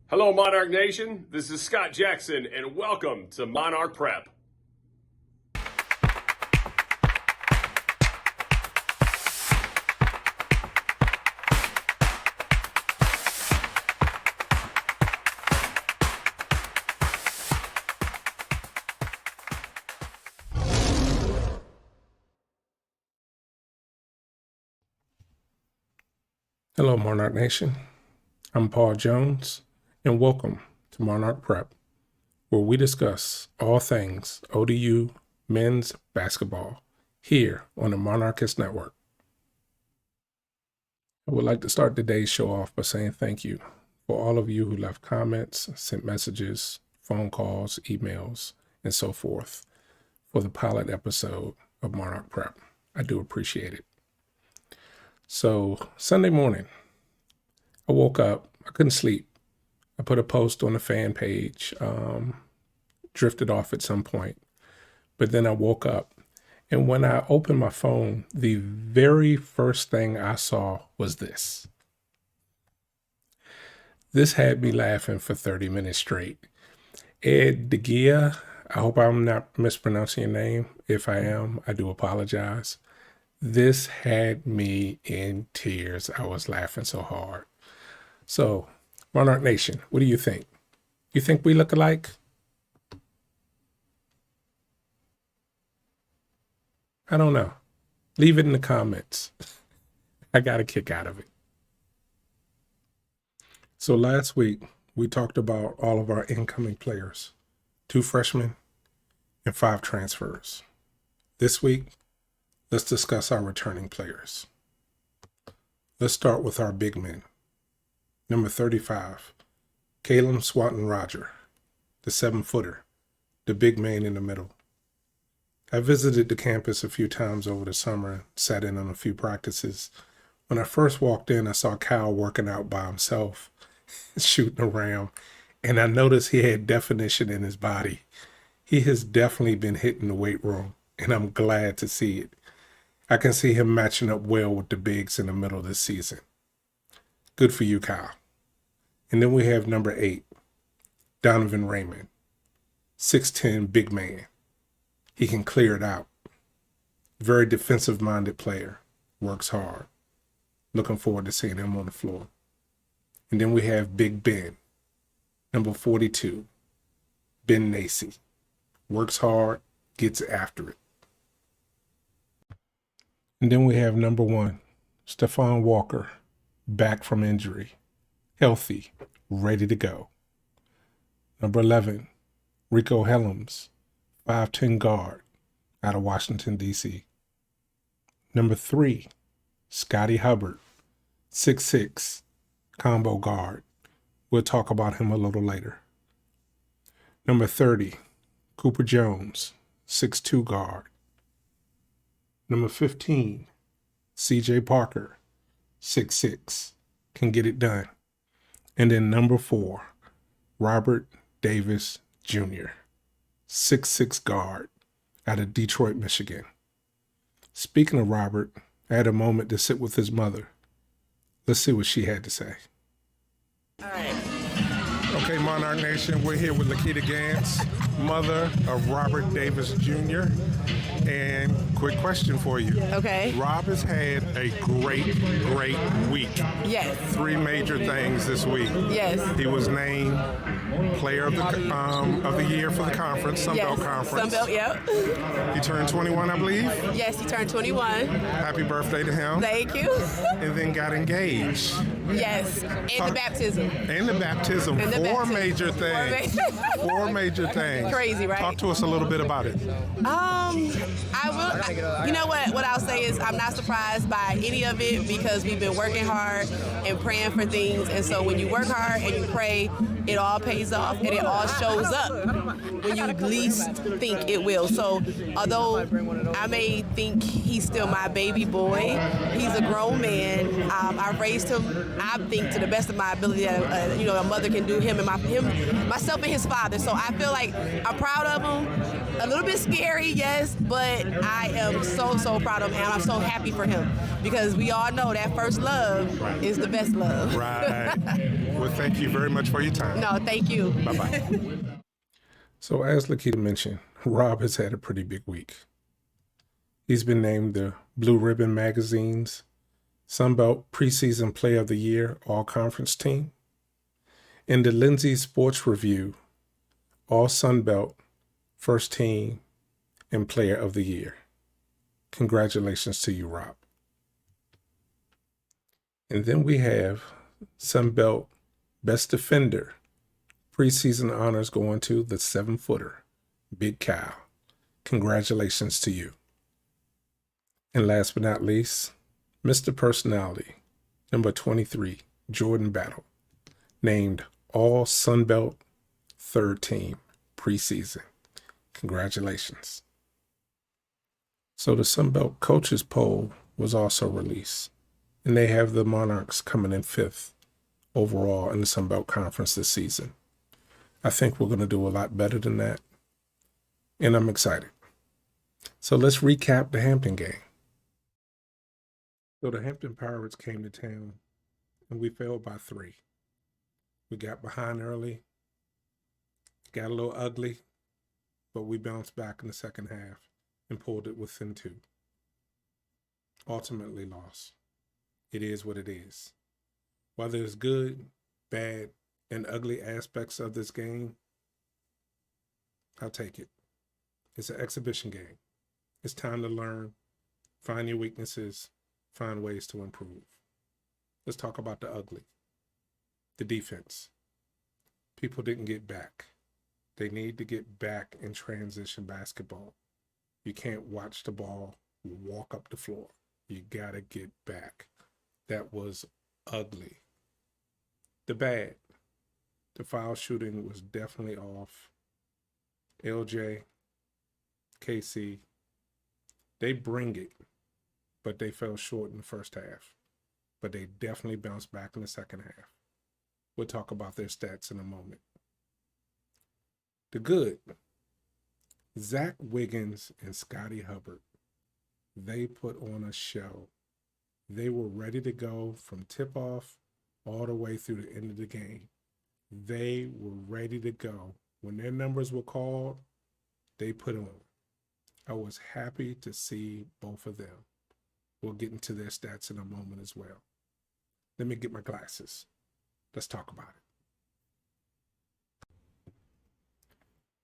Hello, Monarch Nation. This is Scott Jackson, and welcome to Monarch Prep. Hello, Monarch Nation. I'm Paul Jones, and welcome to Monarch Prep, where we discuss all things ODU men's basketball here on the Monarchists Network. I would like to start today's show off by saying thank you for all of you who left comments, sent messages, phone calls, emails, and so forth for the pilot episode of Monarch Prep. I do appreciate it. So Sunday morning, I woke up. I couldn't sleep. I put a post on the fan page, drifted off at some point, but then I woke up. And when I opened my phone, the very first thing I saw was this. This had me laughing for 30 minutes straight. Ed DeGea, I hope I'm not mispronouncing your name. If I am, I do apologize. This had me in tears. I was laughing so hard. So, Monarch Nation, what do you think? You think we look alike? I don't know. Leave it in the comments. I got a kick out of it. So last week, we talked about all of our incoming players, 2 freshmen and 5 transfers. This week, let's discuss our returning players. Let's start with our big men. Number 35, Caelum Swanton-Rodger, the 7-footer, the big man in the middle. I visited the campus a few times over the summer and sat in on a few practices. When I first walked in, I saw Kyle working out by himself, shooting around, and I noticed he had definition in his body. He has definitely been hitting the weight room, and I'm glad to see it. I can see him matching up well with the bigs in the middle of this season. Good for you, Kyle. And then we have number 8, Donovan Raymond, 6'10", big man. He can clear it out. Very defensive-minded player, works hard. Looking forward to seeing him on the floor. And then we have Big Ben, number 42, Ben Nacy. Works hard, gets after it. And then we have number 1, Stephon Walker, back from injury, healthy, ready to go. Number 11, Rico Helms, 5'10" guard out of Washington, D.C. Number 3, Scottie Hubbard, 6'6", combo guard. We'll talk about him a little later. Number 30, Cooper Jones, 6'2" guard. Number 15, C.J. Parker, 6'6", can get it done. And then number 4, Robert Davis Jr., 6'6" guard out of Detroit, Michigan. Speaking of Robert, I had a moment to sit with his mother. Let's see what she had to say. All right. Okay, Monarch Nation, we're here with LaKita Gantz, mother of Robert Davis Jr. And quick question for you. Okay. Rob has had a great week. Yes. 3 major things this week. Yes. He was named Player of the Year for the conference, Sun Belt Conference. Sun Belt, yep. He turned 21, I believe. Yes, he turned 21. Happy birthday to him. Thank you. And then got engaged. Yes. And the baptism. And the baptism. And the 4 baptism. major things. 4 major things. Crazy, right? Talk to us a little bit about it. I will. You know what I'll say is I'm not surprised by any of it because we've been working hard and praying for things. And so when you work hard and you pray, it all pays off and it all shows up when you least think it will. So although I may think he's still my baby boy, he's a grown man. I raised him, I think, to the best of my ability that a mother can do. Myself and his father. So I feel like I'm proud of him. A little bit scary, yes, but I am so proud of him, and I'm so happy for him because we all know that first love is the best love. Right. Well, thank you very much for your time. No, thank you. Bye-bye. So as LaKita mentioned, Rob has had a pretty big week. He's been named the Blue Ribbon Magazine's Sunbelt Preseason Player of the Year All-Conference Team, and the Lindsay Sports Review All Sunbelt First Team and Player of the Year. Congratulations to you, Rob. And then we have Sunbelt Best Defender preseason honors going to the 7-footer, Big Cael. Congratulations to you. And last but not least, Mr. Personality, number 23, Jordan Battle, named All Sunbelt Third Team preseason. Congratulations. So the Sunbelt Coaches Poll was also released, and they have the Monarchs coming in 5th overall in the Sunbelt Conference this season. I think we're going to do a lot better than that, and I'm excited. So let's recap the Hampton game. So the Hampton Pirates came to town, and we fell by 3. We got behind early, got a little ugly, but we bounced back in the second half and pulled it within 2. Ultimately lost. It is what it is. Whether it's good, bad, and ugly aspects of this game, I'll take it. It's an exhibition game. It's time to learn, find your weaknesses, find ways to improve. Let's talk about the ugly. The defense. People didn't get back. They need to get back in transition basketball. You can't watch the ball walk up the floor. You gotta get back. That was ugly. The bad. The foul shooting was definitely off. LJ, KC, they bring it, but they fell short in the first half. But they definitely bounced back in the second half. We'll talk about their stats in a moment. The good. Zacch Wiggins and Scottie Hubbard, they put on a show. They were ready to go from tip-off all the way through the end of the game. They were ready to go. When their numbers were called, they put on. I was happy to see both of them. We'll get into their stats in a moment as well. Let me get my glasses. Let's talk about it.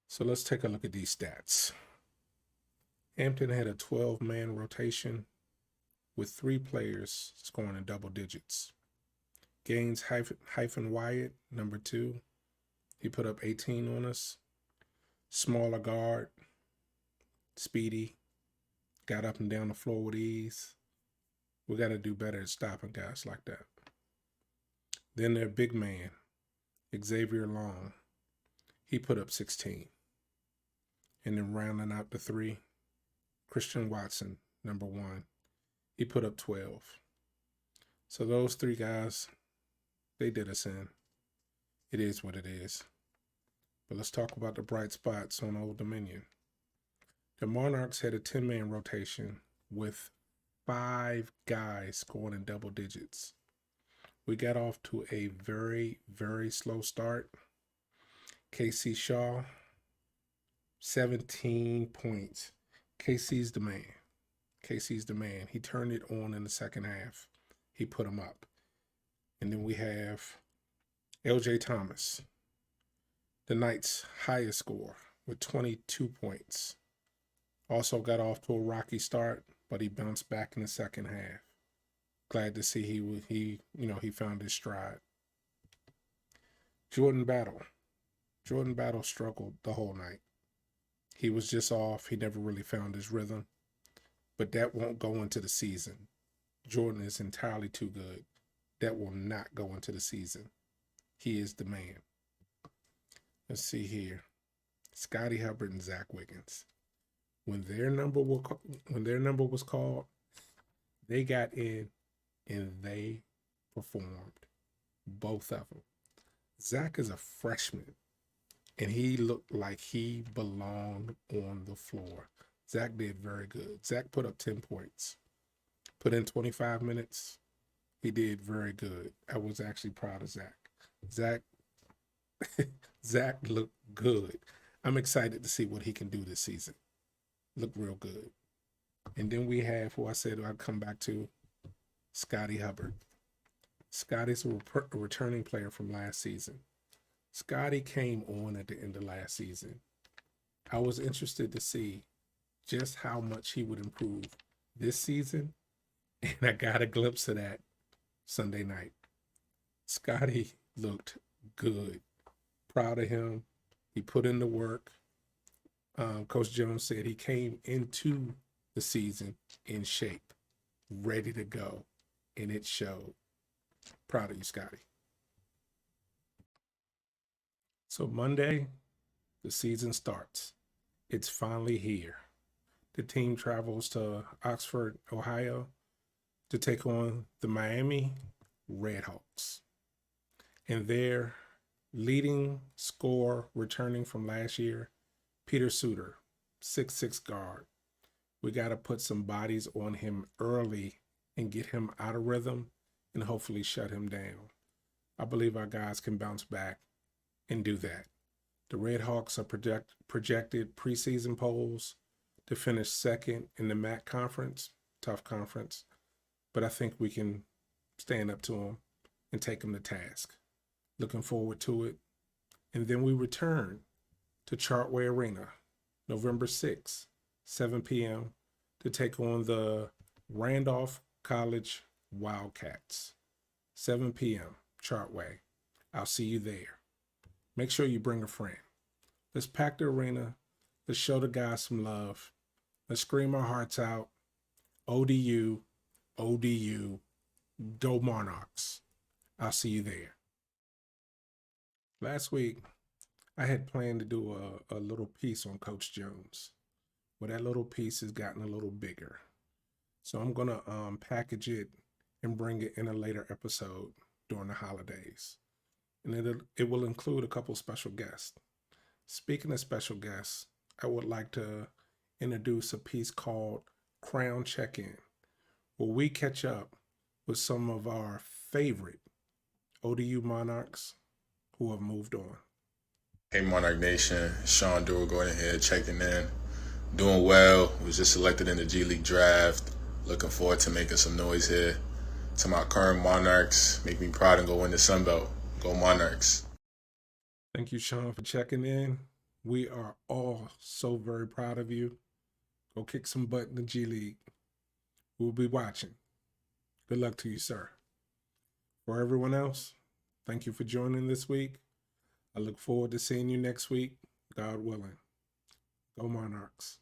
So let's take a look at these stats. Hampton had a 12-man rotation with 3 players scoring in double digits. Gaines hyphen Wyatt, number 2. He put up 18 on us. Smaller guard, speedy, got up and down the floor with ease. We got to do better at stopping guys like that. Then their big man, Xavier Long, he put up 16. And then rounding out the 3, Christian Watson, number 1, he put up 12. So those 3 guys, they did us in. It is what it is. But let's talk about the bright spots on Old Dominion. The Monarchs had a 10-man rotation with 5 guys scoring in double digits. We got off to a very, very slow start. KC Shaw, 17 points. KC's the man. KC's the man. He turned it on in the second half. He put him up. And then we have LJ Thomas, the Knights' highest score with 22 points. Also got off to a rocky start, but he bounced back in the second half. Glad to see he found his stride. Jordan Battle struggled the whole night. He was just off. He never really found his rhythm. But that won't go into the season. Jordan is entirely too good. That will not go into the season. He is the man. Let's see here. Scottie Hubbard and Zacch Wiggins. When their number was called, they got in and they performed. Both of them. Zacch is a freshman, and he looked like he belonged on the floor. Zacch did very good. Zacch put up 10 points. Put in 25 minutes. He did very good. I was actually proud of Zacch. Zacch Zacch looked good. I'm excited to see what he can do this season. Look real good. And then we have who I said I'd come back to, Scottie Hubbard. Scottie's a returning player from last season. Scottie came on at the end of last season. I was interested to see just how much he would improve this season, and I got a glimpse of that Sunday night. Scottie looked good. Proud of him. He put in the work. Coach Jones said he came into the season in shape, ready to go, and it showed. Proud of you, Scottie. So Monday, the season starts. It's finally here. The team travels to Oxford, Ohio to take on the Miami Redhawks. And their leading scorer returning from last year, Peter Suter, 6'6" guard. We got to put some bodies on him early and get him out of rhythm and hopefully shut him down. I believe our guys can bounce back and do that. The Redhawks are projected preseason polls to finish second in the MAC conference, tough conference, but I think we can stand up to them and take them to task. Looking forward to it. And then we return to Chartway Arena, November 6th, 7 p.m. to take on the Randolph College Wildcats. 7 p.m., Chartway. I'll see you there. Make sure you bring a friend. Let's pack the arena. Let's show the guys some love. Let's scream our hearts out. ODU, ODU, go Monarchs. I'll see you there. Last week, I had planned to do a little piece on Coach Jones. Well, that little piece has gotten a little bigger. So I'm going to package it and bring it in a later episode during the holidays. And it will include a couple special guests. Speaking of special guests, I would like to introduce a piece called Crown Check-In, where we catch up with some of our favorite ODU Monarchs who have moved on. Hey Monarch Nation, Sean Durugordon here, checking in. Doing well, was just selected in the G League draft. Looking forward to making some noise here. To my current Monarchs, make me proud and go win the Sun Belt. Go Monarchs. Thank you, Sean, for checking in. We are all so very proud of you. Go kick some butt in the G League. We'll be watching. Good luck to you, sir. For everyone else, thank you for joining this week. I look forward to seeing you next week, God willing. Go Monarchs.